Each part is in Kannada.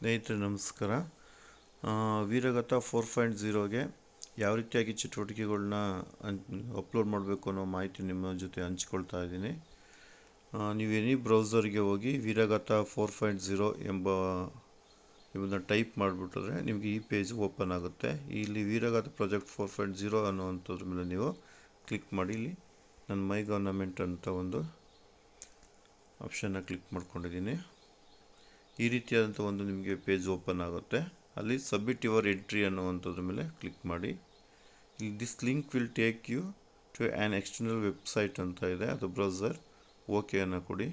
ಸ್ನೇಹಿತರೆ ನಮಸ್ಕಾರ. ವೀರಗತ 4.0ಗೆ ಯಾವ ರೀತಿಯಾಗಿ ಚಟುವಟಿಕೆಗಳನ್ನ ಅಪ್ಲೋಡ್ ಮಾಡಬೇಕು ಅನ್ನೋ ಮಾಹಿತಿ ನಿಮ್ಮ ಜೊತೆ ಹಂಚ್ಕೊಳ್ತಾ ಇದ್ದೀನಿ. ನೀವು ಎನಿ ಬ್ರೌಸರ್ಗೆ ಹೋಗಿ ವೀರಗತ 4.0 ಎಂಬುದನ್ನು ಟೈಪ್ ಮಾಡಿಬಿಟ್ರೆ ನಿಮಗೆ ಈ ಪೇಜ್ ಓಪನ್ ಆಗುತ್ತೆ. ಇಲ್ಲಿ ವೀರಗತ ಪ್ರಾಜೆಕ್ಟ್ 4.0 ಅನ್ನುವಂಥದ್ರ ಮೇಲೆ ನೀವು ಕ್ಲಿಕ್ ಮಾಡಿ. ಇಲ್ಲಿ ನನ್ನ ಮೈ ಗವರ್ನಮೆಂಟ್ ಅಂತ ಒಂದು ಆಪ್ಷನ್ನ ಕ್ಲಿಕ್ ಮಾಡ್ಕೊಂಡಿದ್ದೀನಿ. ಈ ರೀತಿಯಾದಂಥ ಒಂದು ನಿಮಗೆ ಪೇಜ್ ಓಪನ್ ಆಗುತ್ತೆ. ಅಲ್ಲಿ ಸಬ್ಮಿಟ್ ಯುವರ್ ಎಂಟ್ರಿ ಅನ್ನುವಂಥದ್ರ ಮೇಲೆ ಕ್ಲಿಕ್ ಮಾಡಿ. ಇಲ್ಲಿ this link will take you to an external website ಅಂತ ಇದೆ, ಅದು ಬ್ರೌಸರ್. ಓಕೆ ಅನ್ನು ಕೊಡಿ.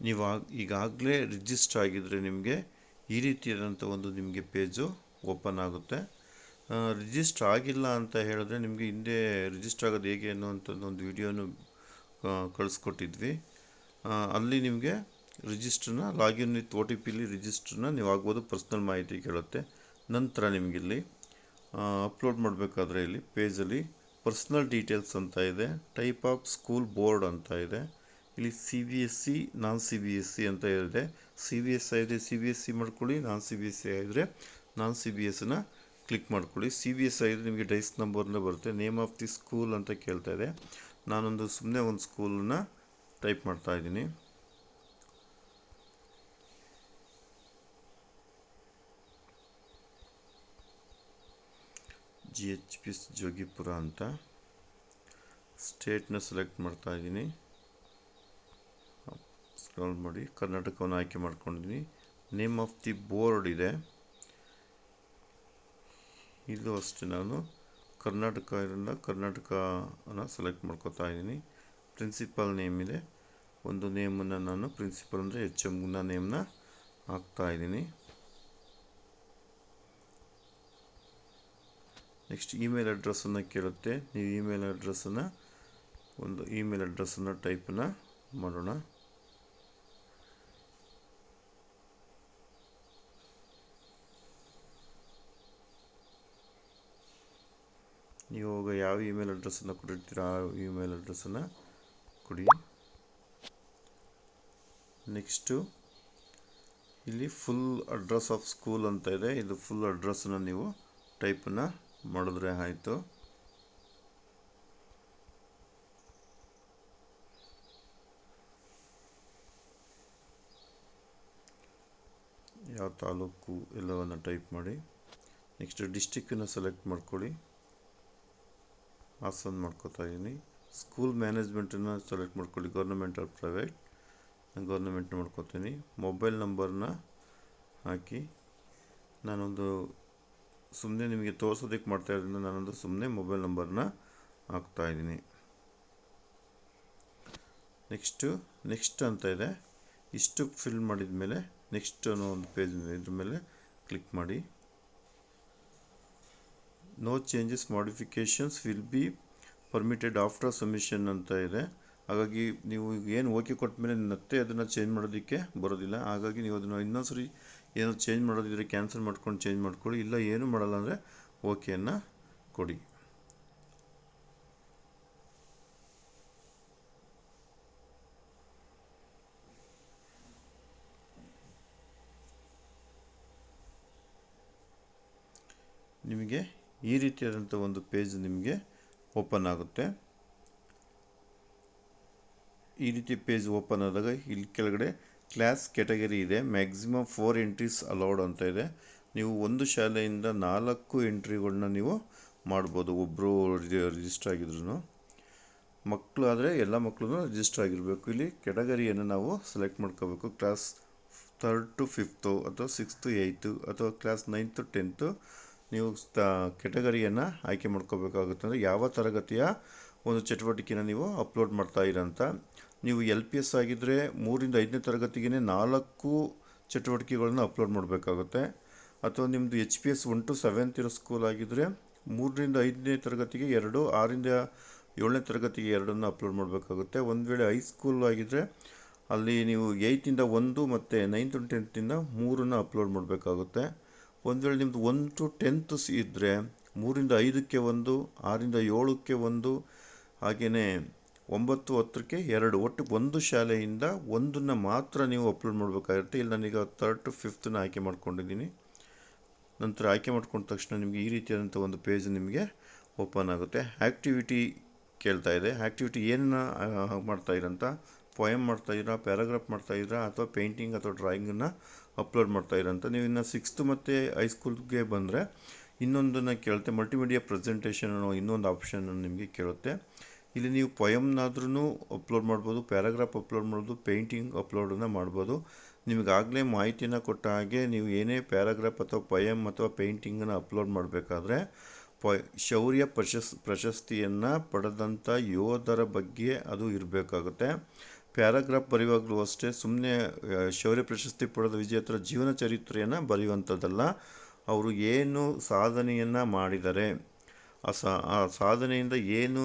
ನೀವು ಈಗಾಗಲೇ ರಿಜಿಸ್ಟರ್ ಆಗಿದ್ದರೆ ನಿಮಗೆ ಈ ರೀತಿಯಾದಂಥ ಒಂದು ನಿಮಗೆ ಪೇಜು ಓಪನ್ ಆಗುತ್ತೆ. ರಿಜಿಸ್ಟರ್ ಆಗಿಲ್ಲ ಅಂತ ಹೇಳಿದ್ರೆ ನಿಮಗೆ ಹಿಂದೆ ರಿಜಿಸ್ಟರ್ ಆಗೋದು ಹೇಗೆ ಅನ್ನೋವಂಥದ್ದು ಒಂದು ವಿಡಿಯೋನು ಕಳಿಸ್ಕೊಟ್ಟಿದ್ವಿ. ಅಲ್ಲಿ ನಿಮಗೆ ರಿಜಿಸ್ಟ್ರನ್ನ ಲಾಗಿನ್ ವಿತ್ OTPಲಿ ರಿಜಿಸ್ಟ್ರನ್ನ ನೀವು ಆಗ್ಬೋದು. ಪರ್ಸ್ನಲ್ ಮಾಹಿತಿ ಕೇಳುತ್ತೆ. ನಂತರ ನಿಮಗಿಲ್ಲಿ ಅಪ್ಲೋಡ್ ಮಾಡಬೇಕಾದ್ರೆ ಇಲ್ಲಿ ಪೇಜಲ್ಲಿ ಪರ್ಸ್ನಲ್ ಡೀಟೇಲ್ಸ್ ಅಂತ ಇದೆ, ಟೈಪ್ ಆಫ್ ಸ್ಕೂಲ್ ಬೋರ್ಡ್ ಅಂತ ಇದೆ. ಇಲ್ಲಿ CBSE ನಾನ್ CBSE ಅಂತ ಇದೆ. CBSE ಆದರೆ CBSE ಮಾಡ್ಕೊಳ್ಳಿ, ನಾನ್ CBSE ಆದರೆ ನಾನ್ CBSEನ ಕ್ಲಿಕ್ ಮಾಡ್ಕೊಳ್ಳಿ. CBSE ಆದರೆ ನಿಮಗೆ ಡೈಸ್ ನಂಬರ್ನ ಬರುತ್ತೆ. ನೇಮ್ ಆಫ್ ದಿ ಸ್ಕೂಲ್ ಅಂತ ಕೇಳ್ತಾ ಇದೆ. ನಾನೊಂದು ಸುಮ್ಮನೆ ಒಂದು ಸ್ಕೂಲನ್ನ ಟೈಪ್ ಮಾಡ್ತಾ ಇದ್ದೀನಿ. GHPS ಜೋಗಿಪುರ ಅಂತ. ಸ್ಟೇಟ್ನ ಸೆಲೆಕ್ಟ್ ಮಾಡ್ತಾ ಇದ್ದೀನಿ. ಸ್ಕ್ರಾಲ್ ಮಾಡಿ ಕರ್ನಾಟಕವನ್ನು ಆಯ್ಕೆ ಮಾಡ್ಕೊಂಡಿದ್ದೀನಿ. ನೇಮ್ ಆಫ್ ದಿ ಬೋರ್ಡ್ ಇದೆ. ಇದು ಅಷ್ಟೇ, ನಾನು ಕರ್ನಾಟಕನ ಸೆಲೆಕ್ಟ್ ಮಾಡ್ಕೋತಾ ಇದ್ದೀನಿ. ಪ್ರಿನ್ಸಿಪಲ್ ನೇಮ್ ಇದೆ. ಒಂದು ನೇಮನ್ನು ನಾನು ಪ್ರಿನ್ಸಿಪಲ್ ಅಂದರೆ HMನ ನೇಮ್ನ ಹಾಕ್ತಾ ಇದ್ದೀನಿ. ನೆಕ್ಸ್ಟ್ ಇಮೇಲ್ ಅಡ್ರೆಸ್ಸನ್ನು ಕೇಳುತ್ತೆ. ನೀವು ಇಮೇಲ್ ಅಡ್ರೆಸ್ಸನ್ನು ಟೈಪನ್ನು ಮಾಡೋಣ. ನೀವು ಯಾವ ಇಮೇಲ್ ಅಡ್ರೆಸ್ಸನ್ನು ಕೊಟ್ಟಿರ್ತೀರ ಆ ಇಮೇಲ್ ಅಡ್ರೆಸ್ಸನ್ನು ಕೊಡಿ. ನೆಕ್ಸ್ಟು ಇಲ್ಲಿ ಫುಲ್ ಅಡ್ರೆಸ್ ಆಫ್ ಸ್ಕೂಲ್ ಅಂತ ಇದೆ. ಇದು ಫುಲ್ ಅಡ್ರೆಸ್ಸನ್ನು ನೀವು ಟೈಪನ್ನು ಮಾಡಿದ್ರೆ ಆಯಿತು. ಯಾವ ತಾಲೂಕು ಎಲ್ಲವನ್ನು ಟೈಪ್ ಮಾಡಿ. ನೆಕ್ಸ್ಟ್ ಡಿಸ್ಟಿಕ್ಕನ್ನು ಸೆಲೆಕ್ಟ್ ಮಾಡ್ಕೊಳ್ಳಿ. ಹಾಸನ ಮಾಡ್ಕೋತಾ ಇದ್ದೀನಿ. ಸ್ಕೂಲ್ ಮ್ಯಾನೇಜ್ಮೆಂಟನ್ನು ಸೆಲೆಕ್ಟ್ ಮಾಡ್ಕೊಳ್ಳಿ. Government or private. ನಾನು ಗೌರ್ಮೆಂಟ್ ಮಾಡ್ಕೋತೀನಿ. ಮೊಬೈಲ್ ನಂಬರ್ನ ಹಾಕಿ. ನಾನೊಂದು ಸುಮ್ಮನೆ ನಿಮಗೆ ತೋರಿಸೋದಕ್ಕೆ ಮಾಡ್ತಾ ಇರೋದ್ರಿಂದ ನಾನೊಂದು ಸುಮ್ಮನೆ ಮೊಬೈಲ್ ನಂಬರ್ನ ಹಾಕ್ತಾಯಿದ್ದೀನಿ. ನೆಕ್ಸ್ಟ್ ಅಂತ ಇದೆ. ಇಷ್ಟು ಫಿಲ್ ಮಾಡಿದ ಮೇಲೆ ನೆಕ್ಸ್ಟ್ ಅನ್ನೋ ಒಂದು ಪೇಜ್ ಇದ್ರ ಮೇಲೆ ಕ್ಲಿಕ್ ಮಾಡಿ. No changes modifications will be permitted after submission ಅಂತ ಇದೆ. ಹಾಗಾಗಿ ನೀವು ಏನು ಓಕೆ ಕೊಟ್ಟ ಮೇಲೆ ಮತ್ತೆ ಅದನ್ನು ಚೇಂಜ್ ಮಾಡೋದಕ್ಕೆ ಬರೋದಿಲ್ಲ. ಹಾಗಾಗಿ ನೀವು ಅದನ್ನು ಇನ್ನೊಂದ್ಸರಿ ಏನೋ ಚೇಂಜ್ ಮಾಡೋದಿದ್ರೆ ಕ್ಯಾನ್ಸಲ್ ಮಾಡ್ಕೊಂಡು ಚೇಂಜ್ ಮಾಡ್ಕೊಳ್ಳಿ. ಇಲ್ಲ ಏನು ಮಾಡಲ್ಲ ಅಂದರೆ ಓಕೆಯನ್ನು ಕೊಡಿ. ನಿಮಗೆ ಈ ರೀತಿಯಾದಂಥ ಒಂದು ಪೇಜ್ ನಿಮಗೆ ಓಪನ್ ಆಗುತ್ತೆ. ಈ ರೀತಿ ಪೇಜ್ ಓಪನ್ ಆದಾಗ ಇಲ್ಲಿ ಕೆಳಗಡೆ ಕ್ಲಾಸ್ ಕ್ಯಾಟಗರಿ ಇದೆ. ಮ್ಯಾಕ್ಸಿಮಮ್ 4 ಎಂಟ್ರೀಸ್ ಅಲೌಡ್ ಅಂತ ಇದೆ. ನೀವು ಒಂದು ಶಾಲೆಯಿಂದ 4 ಎಂಟ್ರಿಗಳನ್ನ ನೀವು ಮಾಡ್ಬೋದು. ಒಬ್ಬರು ರಿಜಿಸ್ಟರ್ ಆಗಿದ್ರು. ಮಕ್ಕಳು ಆದರೆ ಎಲ್ಲ ಮಕ್ಕಳು ರಿಜಿಸ್ಟರ್ ಆಗಿರಬೇಕು. ಇಲ್ಲಿ ಕ್ಯಾಟಗರಿಯನ್ನು ನಾವು ಸೆಲೆಕ್ಟ್ ಮಾಡ್ಕೋಬೇಕು. ಕ್ಲಾಸ್ 3rd to 5th ಅಥವಾ 6th to 8th ಅಥವಾ ಕ್ಲಾಸ್ 9th to 10th ನೀವು ಕ್ಯಾಟಗರಿಯನ್ನು ಆಯ್ಕೆ ಮಾಡ್ಕೋಬೇಕಾಗುತ್ತೆ. ಅಂದರೆ ಯಾವ ತರಗತಿಯ ಒಂದು ಚಟುವಟಿಕೆನ ನೀವು ಅಪ್ಲೋಡ್ ಮಾಡ್ತಾ ಇರೋಂಥ. ನೀವು LPS ಆಗಿದ್ದರೆ 3ರಿಂದ 5ನೇ ತರಗತಿಗೆ 4 ಚಟುವಟಿಕೆಗಳನ್ನ ಅಪ್ಲೋಡ್ ಮಾಡಬೇಕಾಗುತ್ತೆ. ಅಥವಾ ನಿಮ್ಮದು HPS 1 to 7th ಇರೋ ಸ್ಕೂಲ್ ಆಗಿದ್ದರೆ 3ರಿಂದ 5ನೇ ತರಗತಿಗೆ 2, 6ರಿಂದ 7ನೇ ತರಗತಿಗೆ 2 ಅಪ್ಲೋಡ್ ಮಾಡಬೇಕಾಗುತ್ತೆ. ಒಂದು ವೇಳೆ ಹೈಸ್ಕೂಲ್ ಆಗಿದ್ದರೆ ಅಲ್ಲಿ ನೀವು 8ರಿಂದ 1 ಮತ್ತು 9th to 10th 3 ಅಪ್ಲೋಡ್ ಮಾಡಬೇಕಾಗುತ್ತೆ. ಒಂದು ವೇಳೆ ನಿಮ್ಮದು 1 to 10th ಇದ್ದರೆ 3ರಿಂದ 5ಕ್ಕೆ 1, 6ರಿಂದ 7ಕ್ಕೆ 1, ಹಾಗೆಯೇ 9, 10ಕ್ಕೆ 2, ಒಟ್ಟು ಒಂದು ಶಾಲೆಯಿಂದ ಒಂದನ್ನು ಮಾತ್ರ ನೀವು ಅಪ್ಲೋಡ್ ಮಾಡಬೇಕಾಗಿರುತ್ತೆ. ಇಲ್ಲಿ ನಾನೀಗ 3rd to 5th ಆಯ್ಕೆ ಮಾಡ್ಕೊಂಡಿದ್ದೀನಿ. ನಂತರ ಆಯ್ಕೆ ಮಾಡ್ಕೊಂಡ ತಕ್ಷಣ ನಿಮಗೆ ಈ ರೀತಿಯಾದಂಥ ಒಂದು ಪೇಜ್ ನಿಮಗೆ ಓಪನ್ ಆಗುತ್ತೆ. ಆ್ಯಕ್ಟಿವಿಟಿ ಕೇಳ್ತಾ ಇದೆ. ಆ್ಯಕ್ಟಿವಿಟಿ ಏನನ್ನ ಮಾಡ್ತಾಯಿರಂತ, ಪೊಯಮ್ ಮಾಡ್ತಾಯಿದ್ದೀರಾ, ಪ್ಯಾರಾಗ್ರಾಫ್ ಮಾಡ್ತಾಯಿದ್ದೀರಾ, ಅಥವಾ ಪೇಂಟಿಂಗ್ ಅಥವಾ ಡ್ರಾಯಿಂಗನ್ನು ಅಪ್ಲೋಡ್ ಮಾಡ್ತಾಯಿರಂತ. ನೀವು ಇನ್ನು 6th ಮತ್ತು ಹೈಸ್ಕೂಲ್ಗೆ ಬಂದರೆ ಇನ್ನೊಂದನ್ನು ಕೇಳುತ್ತೆ, ಮಲ್ಟಿಮೀಡಿಯಾ ಪ್ರೆಸೆಂಟೇಷನ್ ಅನ್ನೋ ಇನ್ನೊಂದು ಆಪ್ಷನ್ ನಿಮಗೆ ಕೇಳುತ್ತೆ. ಇಲ್ಲಿ ನೀವು ಪೊಯಮ್ನಾದ್ರೂ ಅಪ್ಲೋಡ್ ಮಾಡ್ಬೋದು, ಪ್ಯಾರಾಗ್ರಾಫ್ ಅಪ್ಲೋಡ್ ಮಾಡ್ಬೋದು, ಪೇಂಟಿಂಗ್ ಅಪ್ಲೋಡನ್ನು ಮಾಡ್ಬೋದು. ನಿಮಗಾಗಲೇ ಮಾಹಿತಿಯನ್ನು ಕೊಟ್ಟ ಹಾಗೆ ನೀವು ಏನೇ ಪ್ಯಾರಾಗ್ರಾಫ್ ಅಥವಾ ಪೊಯಮ್ ಅಥವಾ ಪೇಂಟಿಂಗನ್ನು ಅಪ್ಲೋಡ್ ಮಾಡಬೇಕಾದ್ರೆ ಶೌರ್ಯ ಪ್ರಶಸ್ತಿಯನ್ನು ಪಡೆದಂಥ ಯೋಧರ ಬಗ್ಗೆ ಅದು ಇರಬೇಕಾಗುತ್ತೆ. ಪ್ಯಾರಾಗ್ರಾಫ್ ಬರೆಯುವಾಗಲೂ ಅಷ್ಟೇ ಸುಮ್ಮನೆ ಶೌರ್ಯ ಪ್ರಶಸ್ತಿ ಪಡೆದ ವಿಜೇತರ ಜೀವನ ಚರಿತ್ರೆಯನ್ನು ಬರೆಯುವಂಥದ್ದಲ್ಲ. ಅವರು ಏನು ಸಾಧನೆಯನ್ನು ಮಾಡಿದ್ದಾರೆ, ಆ ಸಾಧನೆಯಿಂದ ಏನು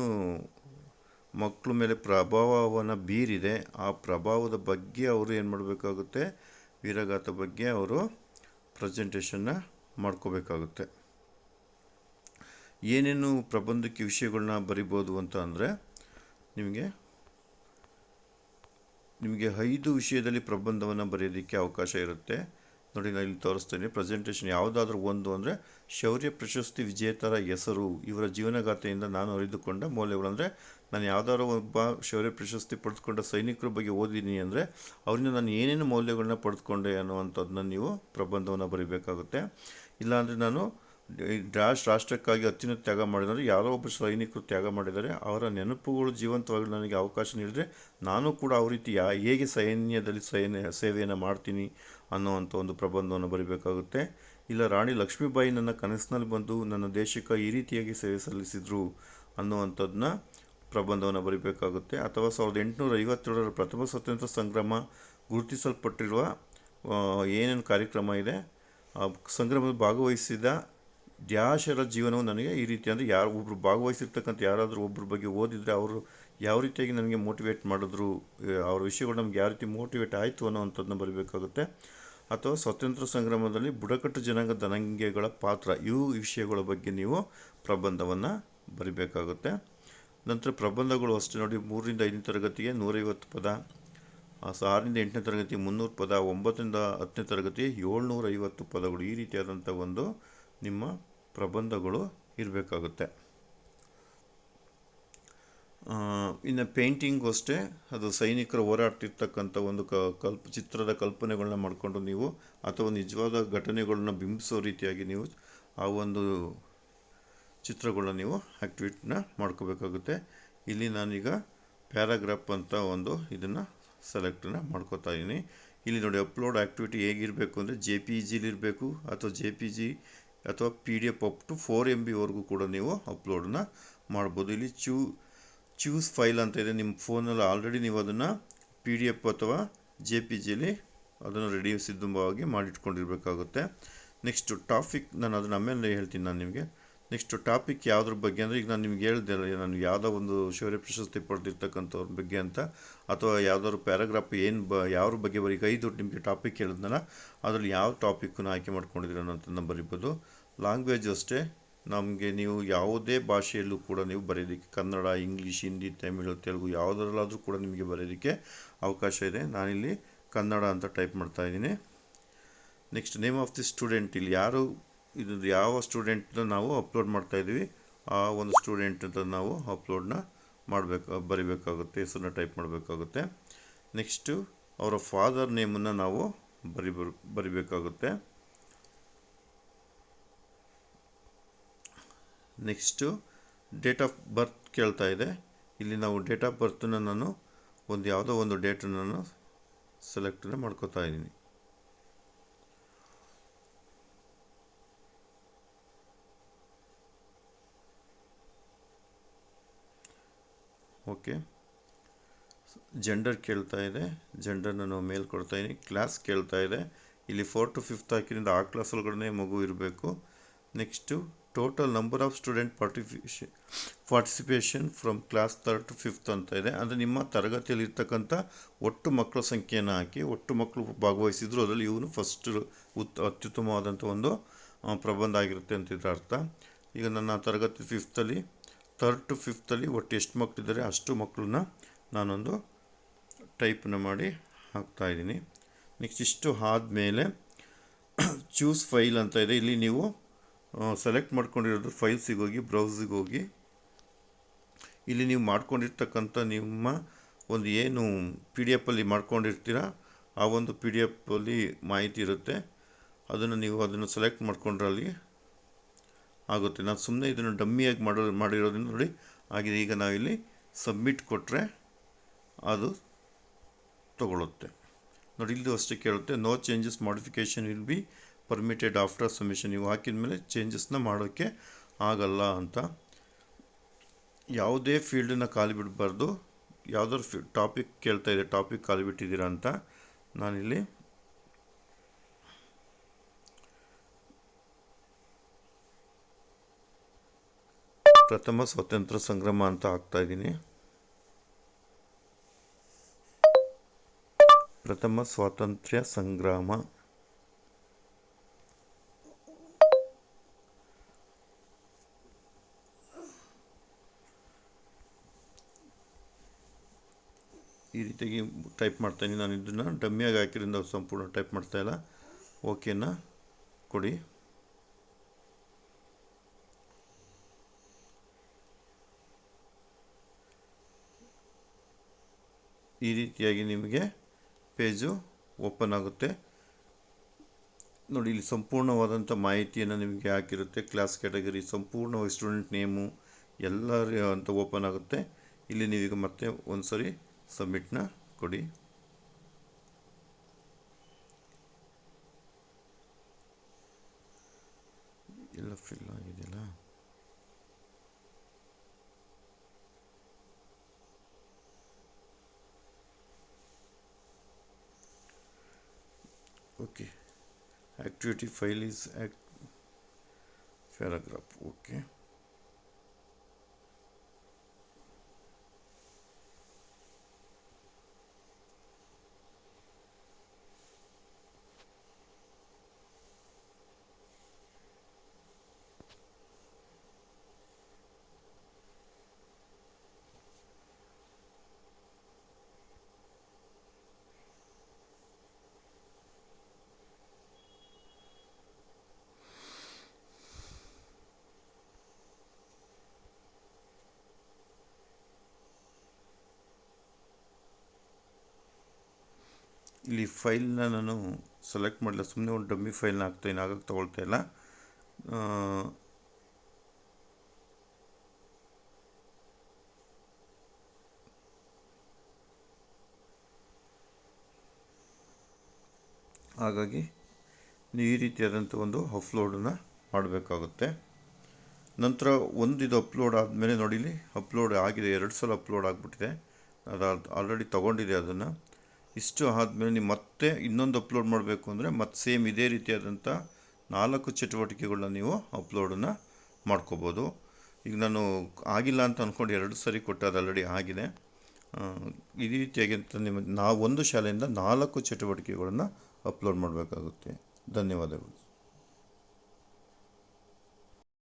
ಮಕ್ಕಳ ಮೇಲೆ ಪ್ರಭಾವವನ್ನು ಬೀರಿದೆ, ಆ ಪ್ರಭಾವದ ಬಗ್ಗೆ ಅವರು ಏನು ಮಾಡಬೇಕಾಗುತ್ತೆ, ವೀರಗಾಥ ಬಗ್ಗೆ ಅವರು ಪ್ರೆಸೆಂಟೇಷನ್ನ ಮಾಡ್ಕೋಬೇಕಾಗುತ್ತೆ. ಏನೇನು ಪ್ರಬಂಧಕ್ಕೆ ವಿಷಯಗಳನ್ನ ಬರಿಬೋದು ಅಂತ ಅಂದರೆ ನಿಮಗೆ 5 ವಿಷಯದಲ್ಲಿ ಪ್ರಬಂಧವನ್ನು ಬರೆಯೋದಕ್ಕೆ ಅವಕಾಶ ಇರುತ್ತೆ. ನೋಡಿ, ನಾನು ಇಲ್ಲಿ ತೋರಿಸ್ತೇನೆ. ಪ್ರೆಸೆಂಟೇಷನ್ ಯಾವುದಾದ್ರೂ ಒಂದು ಅಂದರೆ ಶೌರ್ಯ ಪ್ರಶಸ್ತಿ ವಿಜೇತರ ಹೆಸರು, ಇವರ ಜೀವನಗಾಥೆಯಿಂದ ನಾನು ಅರಿತುಕೊಂಡ ಮೌಲ್ಯಗಳು. ಅಂದರೆ ನಾನು ಯಾವುದಾದ್ರೂ ಒಬ್ಬ ಶೌರ್ಯ ಪ್ರಶಸ್ತಿ ಪಡೆದುಕೊಂಡ ಸೈನಿಕರ ಬಗ್ಗೆ ಓದಿದ್ದೀನಿ ಅಂದರೆ ಅವರಿಂದ ನಾನು ಏನೇನು ಮೌಲ್ಯಗಳನ್ನ ಪಡೆದುಕೊಂಡೆ ಅನ್ನುವಂಥದ್ದನ್ನ ನೀವು ಪ್ರಬಂಧವನ್ನು ಬರೀಬೇಕಾಗುತ್ತೆ. ಇಲ್ಲಾಂದರೆ ನಾನು ರಾಷ್ಟ್ರಕ್ಕಾಗಿ ಅತ್ಯುನ್ನತ ತ್ಯಾಗ ಮಾಡಿದರೆ, ಯಾರೋ ಒಬ್ಬ ಸೈನಿಕರು ತ್ಯಾಗ ಮಾಡಿದ್ದಾರೆ, ಅವರ ನೆನಪುಗಳು ಜೀವಂತವಾಗಿ ನನಗೆ ಅವಕಾಶ ನೀಡಿದರೆ ನಾನು ಕೂಡ ಅವ್ರ ರೀತಿ ಹೇಗೆ ಸೈನ್ಯದಲ್ಲಿ ಸೇವೆಯನ್ನು ಮಾಡ್ತೀನಿ ಅನ್ನೋವಂಥ ಒಂದು ಪ್ರಬಂಧವನ್ನು ಬರೀಬೇಕಾಗುತ್ತೆ. ಇಲ್ಲ, ರಾಣಿ ಲಕ್ಷ್ಮೀಬಾಯಿ ನನ್ನ ಕನಸಿನಲ್ಲಿ ಬಂದು ನನ್ನ ದೇಶಕ್ಕೆ ಈ ರೀತಿಯಾಗಿ ಸೇವೆ ಸಲ್ಲಿಸಿದರು ಅನ್ನುವಂಥದ್ದನ್ನ ಪ್ರಬಂಧವನ್ನು ಬರೀಬೇಕಾಗುತ್ತೆ. ಅಥವಾ 1857ರ ಪ್ರಥಮ ಸ್ವಾತಂತ್ರ್ಯ ಸಂಗ್ರಾಮ ಗುರುತಿಸಲ್ಪಟ್ಟಿರುವ ಏನೇನು ಕಾರ್ಯಕ್ರಮ ಇದೆ, ಆ ಸಂಗ್ರಾಮದಲ್ಲಿ ಭಾಗವಹಿಸಿದ ಡ್ಯಾಶರ ಜೀವನವು ನನಗೆ ಈ ರೀತಿ, ಅಂದರೆ ಒಬ್ಬರು ಭಾಗವಹಿಸಿರ್ತಕ್ಕಂಥ ಯಾರಾದರೂ ಒಬ್ಬರ ಬಗ್ಗೆ ಓದಿದರೆ ಅವರು ಯಾವ ರೀತಿಯಾಗಿ ನನಗೆ ಮೋಟಿವೇಟ್ ಮಾಡಿದ್ರು, ಅವ್ರ ವಿಷಯಗಳು ನಮ್ಗೆ ಯಾವ ರೀತಿ ಮೋಟಿವೇಟ್ ಆಯಿತು ಅನ್ನೋವಂಥದ್ದನ್ನ ಬರೀಬೇಕಾಗುತ್ತೆ. ಅಥವಾ ಸ್ವಾತಂತ್ರ್ಯ ಸಂಗ್ರಾಮದಲ್ಲಿ ಬುಡಕಟ್ಟು ಜನಾಂಗ ಜನಾಂಗಗಳ ಪಾತ್ರ, ಇವು ವಿಷಯಗಳ ಬಗ್ಗೆ ನೀವು ಪ್ರಬಂಧವನ್ನು ಬರೀಬೇಕಾಗುತ್ತೆ. ನಂತರ ಪ್ರಬಂಧಗಳು ಅಷ್ಟೇ ನೋಡಿ, 3ರಿಂದ 5ನೇ ತರಗತಿಗೆ 150 ಪದ, 6ರಿಂದ 8ನೇ ತರಗತಿ 300 ಪದ, 9ರಿಂದ 10ನೇ ತರಗತಿ 750 ಪದಗಳು. ಈ ರೀತಿಯಾದಂಥ ಒಂದು ನಿಮ್ಮ ಪ್ರಬಂಧಗಳು ಇರಬೇಕಾಗುತ್ತೆ. ಇನ್ನು ಪೇಂಟಿಂಗು ಅಷ್ಟೇ, ಅದು ಸೈನಿಕರು ಹೋರಾಡ್ತಿರ್ತಕ್ಕಂಥ ಒಂದು ಚಿತ್ರದ ಕಲ್ಪನೆಗಳನ್ನ ಮಾಡಿಕೊಂಡು ನೀವು, ಅಥವಾ ನಿಜವಾದ ಘಟನೆಗಳನ್ನ ಬಿಂಬಿಸೋ ರೀತಿಯಾಗಿ ನೀವು ಆ ಒಂದು ಚಿತ್ರಗಳನ್ನ ನೀವು ಆ್ಯಕ್ಟಿವಿಟಿನ ಮಾಡ್ಕೋಬೇಕಾಗುತ್ತೆ. ಇಲ್ಲಿ ನಾನೀಗ ಪ್ಯಾರಾಗ್ರಾಫ್ ಅಂತ ಒಂದು ಇದನ್ನು ಸೆಲೆಕ್ಟನ್ನು ಮಾಡ್ಕೋತಾ ಇದ್ದೀನಿ. ಇಲ್ಲಿ ನೋಡಿ, ಅಪ್ಲೋಡ್ ಆ್ಯಕ್ಟಿವಿಟಿ ಹೇಗಿರಬೇಕು ಅಂದರೆ JPEGಲಿರಬೇಕು, ಅಥವಾ JPG ಅಥವಾ PDF ಅಪ್ ಟು 4 MB ಕೂಡ ನೀವು ಅಪ್ಲೋಡನ್ನ ಮಾಡ್ಬೋದು. ಇಲ್ಲಿ ಚೂಸ್ ಫೈಲ್ ಅಂತ ಇದೆ, ನಿಮ್ಮ ಫೋನಲ್ಲಿ ಆಲ್ರೆಡಿ ನೀವು ಅದನ್ನು PDF ಅಥವಾ JPGಲಿ ಅದನ್ನು ರೆಡಿ ಸಿದ್ಧವಾಗಿ ಮಾಡಿಟ್ಕೊಂಡಿರಬೇಕಾಗುತ್ತೆ. ನೆಕ್ಸ್ಟು ಟಾಪಿಕ್, ನಾನು ಅದನ್ನು ಆಮೇಲೆ ಹೇಳ್ತೀನಿ ನಾನು ನಿಮಗೆ. ನೆಕ್ಸ್ಟು ಟಾಪಿಕ್ ಯಾವುದ್ರ ಬಗ್ಗೆ ಅಂದರೆ, ಈಗ ನಾನು ನಿಮ್ಗೆ ಹೇಳಿದೆ ನಾನು ಯಾವುದೋ ಒಂದು ಶೌರ್ಯ ಪ್ರಶಸ್ತಿ ಪಡೆದಿರ್ತಕ್ಕಂಥವ್ರ ಬಗ್ಗೆ ಅಂತ, ಅಥವಾ ಯಾವುದಾದ್ರು ಪ್ಯಾರಾಗ್ರಾಫ್ ಯಾವ್ರ ಬಗ್ಗೆ ಬರೀ 5 ನಿಮಗೆ ಟಾಪಿಕ್ ಹೇಳಿದ್ನಲ್ಲ, ಅದರಲ್ಲಿ ಯಾವ ಟಾಪಿಕ್ಕನ್ನು ಆಯ್ಕೆ ಮಾಡ್ಕೊಂಡಿದ್ದೀರ ಅನ್ನೋಂಥದ್ದನ್ನ ಬರಿಬೋದು. ಲ್ಯಾಂಗ್ವೇಜ್ ಅಷ್ಟೇ, ನಮಗೆ ನೀವು ಯಾವುದೇ ಭಾಷೆಯಲ್ಲೂ ಕೂಡ ನೀವು ಬರೆಯೋದಕ್ಕೆ, ಕನ್ನಡ, ಇಂಗ್ಲೀಷ್, ಹಿಂದಿ, ತಮಿಳು, ತೆಲುಗು ಯಾವುದರಲ್ಲಾದರೂ ಕೂಡ ನಿಮಗೆ ಬರೆಯೋದಕ್ಕೆ ಅವಕಾಶ ಇದೆ. ನಾನಿಲ್ಲಿ ಕನ್ನಡ ಅಂತ ಟೈಪ್ ಮಾಡ್ತಾ ಇದ್ದೀನಿ. Next name of the student, ಇಲ್ಲಿ ಯಾವ ಸ್ಟೂಡೆಂಟ್ನ ನಾವು ಅಪ್ಲೋಡ್ ಮಾಡ್ತಾಯಿದ್ದೀವಿ ಆ ಒಂದು ಸ್ಟೂಡೆಂಟ್ ಅಂತ ನಾವು ಅಪ್ಲೋಡ್ನ ಬರಿಬೇಕಾಗುತ್ತೆ, ಹೆಸರನ್ನ ಟೈಪ್ ಮಾಡಬೇಕಾಗುತ್ತೆ. ನೆಕ್ಸ್ಟು ಅವರ ಫಾದರ್ ನೇಮನ್ನು ನಾವು ಬರಿಬೇಕಾಗುತ್ತೆ. ನೆಕ್ಸ್ಟು ಡೇಟ್ ಆಫ್ ಬರ್ತ್ ಕೇಳ್ತಾ ಇದೆ. ಇಲ್ಲಿ ನಾವು ಡೇಟ್ ಆಫ್ ಬರ್ತನ್ನು ನಾನು ಯಾವುದೋ ಒಂದು ಡೇಟನ್ನು ನಾನು ಸೆಲೆಕ್ಟನ್ನು ಮಾಡ್ಕೋತಾ ಇದ್ದೀನಿ. ಓಕೆ. ಜೆಂಡರ್ ಕೇಳ್ತಾ ಇದೆ, ಜೆಂಡರ್ನ ನಾವು ಮೇಲ್ ಕೊಡ್ತಾ ಇದ್ದೀನಿ. ಕ್ಲಾಸ್ ಕೇಳ್ತಾ ಇದೆ, ಇಲ್ಲಿ 4 to 5th ಹಾಕಿರಿಂದ ಆ ಕ್ಲಾಸ್ ಒಳಗಡೆ ಮಗು ಇರಬೇಕು. Next total number of student participation from class 3rd to 5th ಅಂತ ಇದೆ. ಅಂದರೆ ನಿಮ್ಮ ತರಗತಿಯಲ್ಲಿ ಇರ್ತಕ್ಕಂಥ ಒಟ್ಟು ಮಕ್ಕಳ ಸಂಖ್ಯೆಯನ್ನು ಹಾಕಿ ಒಟ್ಟು ಮಕ್ಕಳು ಭಾಗವಹಿಸಿದ್ರು ಅದರಲ್ಲಿ ಇವನು ಫಸ್ಟ್ ಅತ್ಯುತ್ತಮವಾದಂಥ ಒಂದು ಪ್ರಬಂಧ ಆಗಿರುತ್ತೆ ಅಂತಿದ್ರೆ ಅರ್ಥ. ಈಗ ನನ್ನ ತರಗತಿ 5th 3rd to 5th ಒಟ್ಟು ಎಷ್ಟು ಮಕ್ಕಳಿದ್ದಾರೆ ಅಷ್ಟು ಮಕ್ಕಳನ್ನ ನಾನೊಂದು ಟೈಪನ್ನು ಮಾಡಿ ಹಾಕ್ತಾಯಿದ್ದೀನಿ. ನೆಕ್ಸ್ಟ್ ಇಷ್ಟು ಆದಮೇಲೆ ಚೂಸ್ ಫೈಲ್ ಅಂತ ಇದೆ. ಇಲ್ಲಿ ನೀವು ಸೆಲೆಕ್ಟ್ ಮಾಡ್ಕೊಂಡಿರೋದು ಫೈಲ್ಸಿಗೆ ಹೋಗಿ ಬ್ರೌಸಿಗೆ ಹೋಗಿ ಇಲ್ಲಿ ನೀವು ಮಾಡ್ಕೊಂಡಿರ್ತಕ್ಕಂಥ ನಿಮ್ಮ ಒಂದು ಏನು PDF ಮಾಡ್ಕೊಂಡಿರ್ತೀರ ಆ ಒಂದು PDF ಮಾಹಿತಿ ಇರುತ್ತೆ. ಅದನ್ನು ಸೆಲೆಕ್ಟ್ ಮಾಡ್ಕೊಂಡ್ರೆ ಅಲ್ಲಿ ಆಗುತ್ತೆ. ನಾನು ಸುಮ್ಮನೆ ಇದನ್ನು ಡಮ್ಮಿಯಾಗಿ ಮಾಡಿರೋದ್ರಿಂದ ನೋಡಿ ಆಗಿದೆ. ಈಗ ನಾವಿಲ್ಲಿ ಸಬ್ಮಿಟ್ ಕೊಟ್ಟರೆ ಅದು ತಗೊಳ್ಳುತ್ತೆ ನೋಡಿ. ಇಲ್ಲೂ ಅಷ್ಟೇ ಕೇಳುತ್ತೆ, no changes modification will be permitted after submission. ನೀವು ಹಾಕಿದ ಮೇಲೆ ಚೇಂಜಸ್ನ ಮಾಡೋಕ್ಕೆ ಆಗಲ್ಲ ಅಂತ. ಯಾವುದೇ ಫೀಲ್ಡನ್ನು ಖಾಲಿ ಬಿಡಬಾರ್ದು. ಯಾವುದಾದ್ರು ಟಾಪಿಕ್ ಕೇಳ್ತಾ ಇದೆ, ಟಾಪಿಕ್ ಖಾಲಿ ಬಿಟ್ಟಿದ್ದೀರಾ ಅಂತ. ನಾನಿಲ್ಲಿ ಪ್ರಥಮ ಸ್ವಾತಂತ್ರ್ಯ ಸಂಗ್ರಾಮ ಅಂತ ಹಾಕ್ತಾಯಿದ್ದೀನಿ. ಪ್ರಥಮ ಸ್ವಾತಂತ್ರ್ಯ ಸಂಗ್ರಾಮ. ಈ ರೀತಿಯಾಗಿ ಟೈಪ್ ಮಾಡ್ತಾಯಿದ್ದೀನಿ. ನಾನು ಇದನ್ನು ಡಮ್ಮಿಯಾಗಿ ಹಾಕಿರಿಂದ ಸಂಪೂರ್ಣ ಟೈಪ್ ಮಾಡ್ತಾಯಿಲ್ಲ. ಓಕೆನಾ ಕೊಡಿ. ಈ ರೀತಿಯಾಗಿ ನಿಮಗೆ ಪೇಜು ಓಪನ್ ಆಗುತ್ತೆ ನೋಡಿ. ಇಲ್ಲಿ ಸಂಪೂರ್ಣವಾದಂಥ ಮಾಹಿತಿಯನ್ನು ನಿಮಗೆ ಹಾಕಿರುತ್ತೆ. ಕ್ಲಾಸ್ ಕ್ಯಾಟಗರಿ, ಸಂಪೂರ್ಣವಾಗಿ ಸ್ಟೂಡೆಂಟ್ ನೇಮು ಎಲ್ಲರ ಅಂತ ಓಪನ್ ಆಗುತ್ತೆ. ಇಲ್ಲಿ ನೀವೀಗ ಮತ್ತೆ ಒಂದು ಸರಿ ಸಬ್ಮಿಟ್ನ ಕೊಡಿ. ಎಲ್ಲ ಫಿಲ್ ಆಗಿದೆಯಲ್ಲ. Okay, activity file is paragraph. Okay, ಇಲ್ಲಿ ಫೈಲ್ನ ನಾನು ಸೆಲೆಕ್ಟ್ ಮಾಡಲಿಲ್ಲ, ಸುಮ್ಮನೆ ಒಂದು ಡಮ್ಮಿ ಫೈಲ್ನ ಹಾಕ್ತಾಯಿನಿ, ಆಗಾಗ ತೊಗೊಳ್ತಾ ಇಲ್ಲ. ಹಾಗಾಗಿ ನೀವು ಈ ರೀತಿಯಾದಂಥ ಒಂದು ಅಪ್ಲೋಡನ್ನು ಮಾಡಬೇಕಾಗುತ್ತೆ. ನಂತರ ಇದು ಅಪ್ಲೋಡ್ ಆದಮೇಲೆ ನೋಡಿ, ಇಲ್ಲಿ ಅಪ್ಲೋಡ್ ಆಗಿದೆ, 2 ಸಲ ಅಪ್ಲೋಡ್ ಆಗಿಬಿಟ್ಟಿದೆ. ಅದು ಆಲ್ರೆಡಿ ತೊಗೊಂಡಿದೆ. ಅದನ್ನು ಇಷ್ಟು ಆದಮೇಲೆ ನೀವು ಮತ್ತೆ ಇನ್ನೊಂದು ಅಪ್ಲೋಡ್ ಮಾಡಬೇಕು ಅಂದರೆ ಮತ್ತೆ ಸೇಮ್ ಇದೇ ರೀತಿಯಾದಂಥ 4 ಚಟುವಟಿಕೆಗಳನ್ನ ನೀವು ಅಪ್ಲೋಡನ್ನು ಮಾಡ್ಕೋಬೋದು. ಈಗ ನಾನು ಆಗಿಲ್ಲ ಅಂತ ಅಂದ್ಕೊಂಡು 2 ಸರಿ ಕೊಟ್ಟೆ, ಅದು ಆಲ್ರೆಡಿ ಆಗಿದೆ. ಈ ರೀತಿಯಾಗಿ ನಾವು ಒಂದು ಶಾಲೆಯಿಂದ 4 ಚಟುವಟಿಕೆಗಳನ್ನು ಅಪ್ಲೋಡ್ ಮಾಡಬೇಕಾಗುತ್ತೆ. ಧನ್ಯವಾದಗಳು.